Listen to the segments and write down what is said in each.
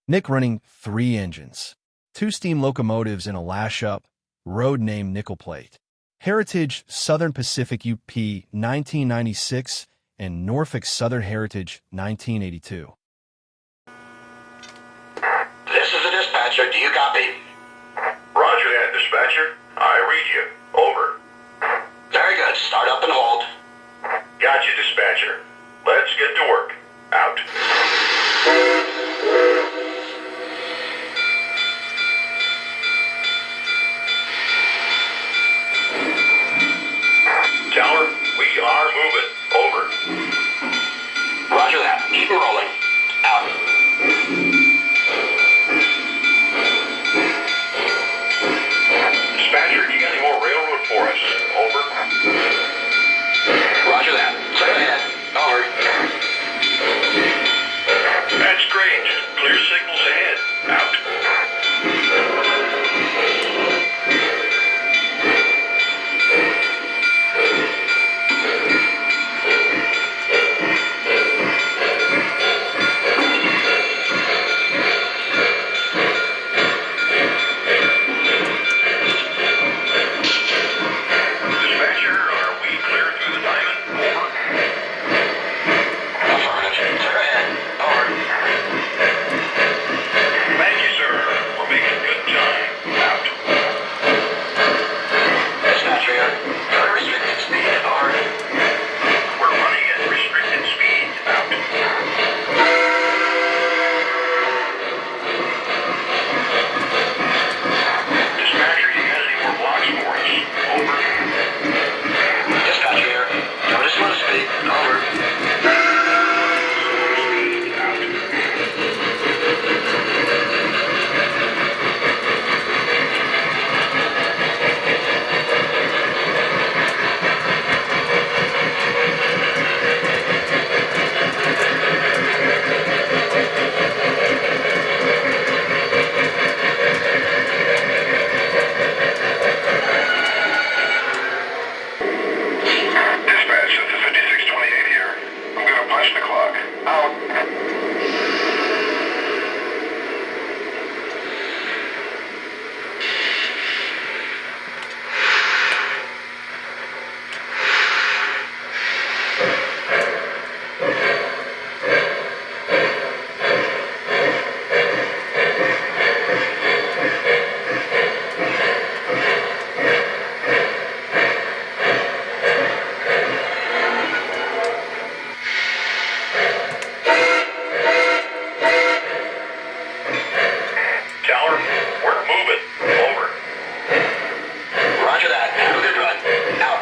Nick running 3 engines, 2 steam locomotives in a lash-up, road name nickel plate. Heritage Southern Pacific UP 1996 and Norfolk Southern Heritage 1982. This is the dispatcher. Do you copy? Roger that, dispatcher. I read you. Over. Very good. Start up and hold. Gotcha, dispatcher. Let's get to work. Out. Tower, we are moving. Over. Roger that. Keep 'em rolling. Out. Dispatcher, you got any more railroad for us? Over. Roger that. Clear ahead. Over. That's strange. Clear signals ahead. Out. Dispatcher, are we clear through the diamond? Over. Affirmative. Clear ahead. Over. Thank you, sir. We're making good time. Out. Dispatcher here. Go to restricted speed. Over. We're running at restricted speed. Out. Dispatcher, you got any more blocks for us? Over. Dispatcher here. Go to slow speed. Over. Speed. Out. Dispatch, this is 5628 here. I'm gonna punch the clock. Out. Tower, we're moving. Over. Roger that. Have a good run. Out.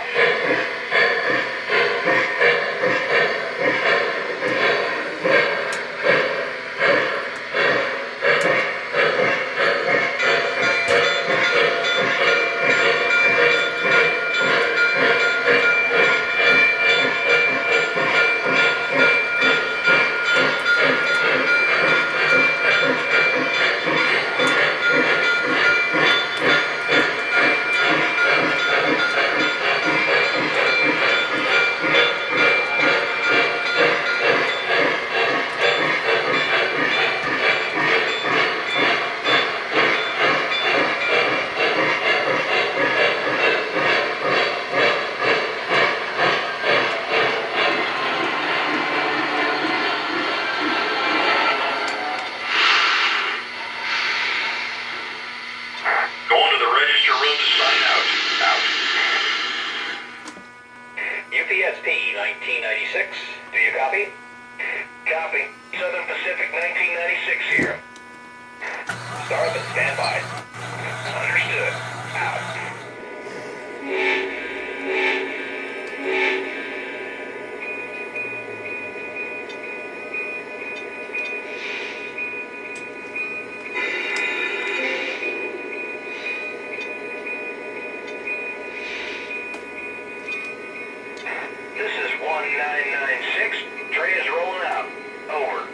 Going to the register room to sign out. Out. UPSP 1996. Do you copy? Copy. Southern Pacific 1996 here. Start and stand by. Understood. Out. This is 1996. Train is rolling out. Over.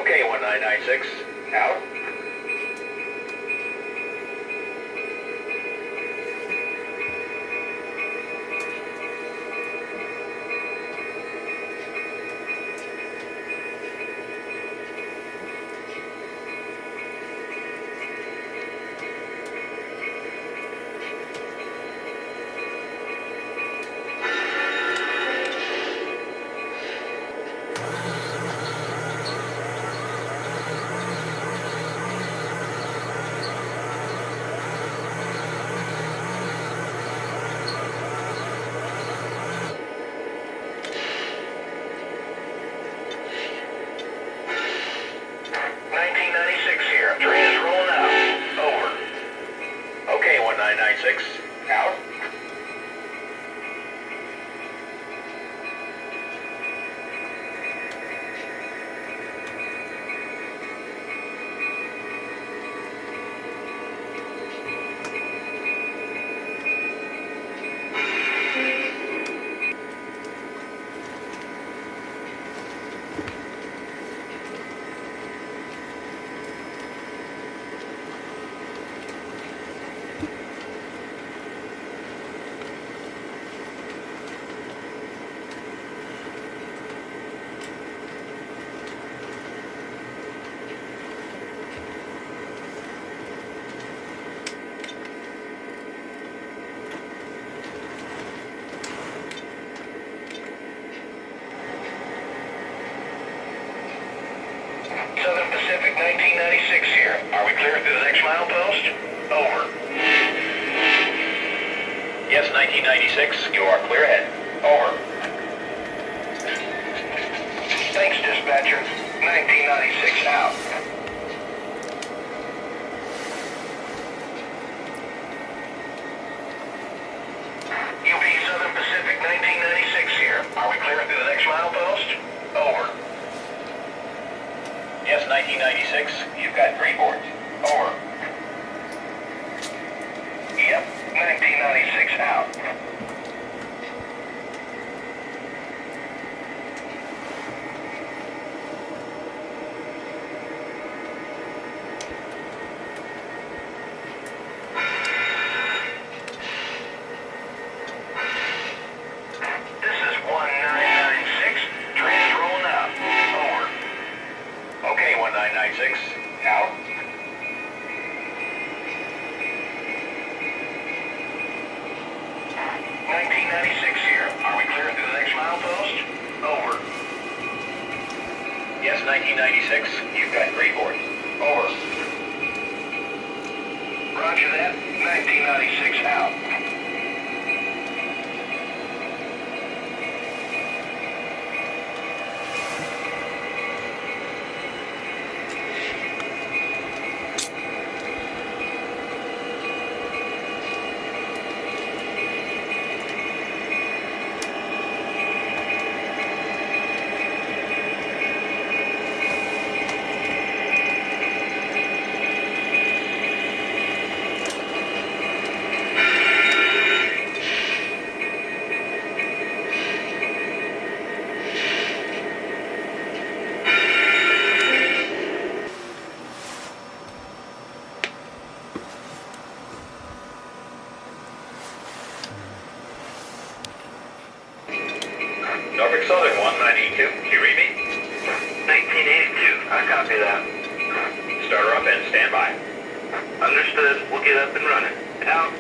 Okay, 1996. Out. clear through the next milepost? Over. Yes, 1996. You are clear ahead. Over. Thanks, dispatcher. 1996 out. UP Southern Pacific 1996 here. Are we clear through the next milepost? Over. Yes, 1996. You've got 3 boards. Over. Yep, 1996 out. This is 1996. Train's rolling out. Over. Okay, 1996. Out. Here. Are we clear through the next milepost? Over. Yes, 1996. You've got 3 boards. Over. Roger that. 1996 out. Norfolk Southern 192. You read me? 1982. I copy that. Start her up and stand by. Understood. We'll get up and running. Out.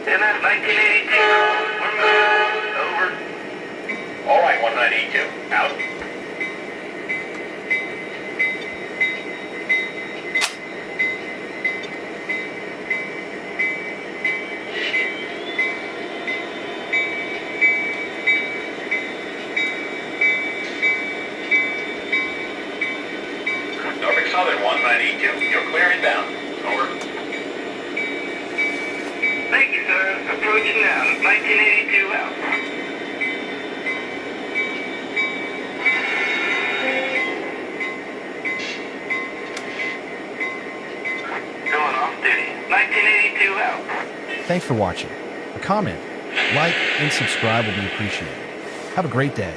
And that's 1982. We're moving. Over. All right, 1982. Out. Norfolk Southern 192. You're clear inbound. Over. Thank you, sir. Approaching now. 1982 out. Going off duty. 1982 out. Thanks for watching. A comment, like, and subscribe will be appreciated. Have a great day.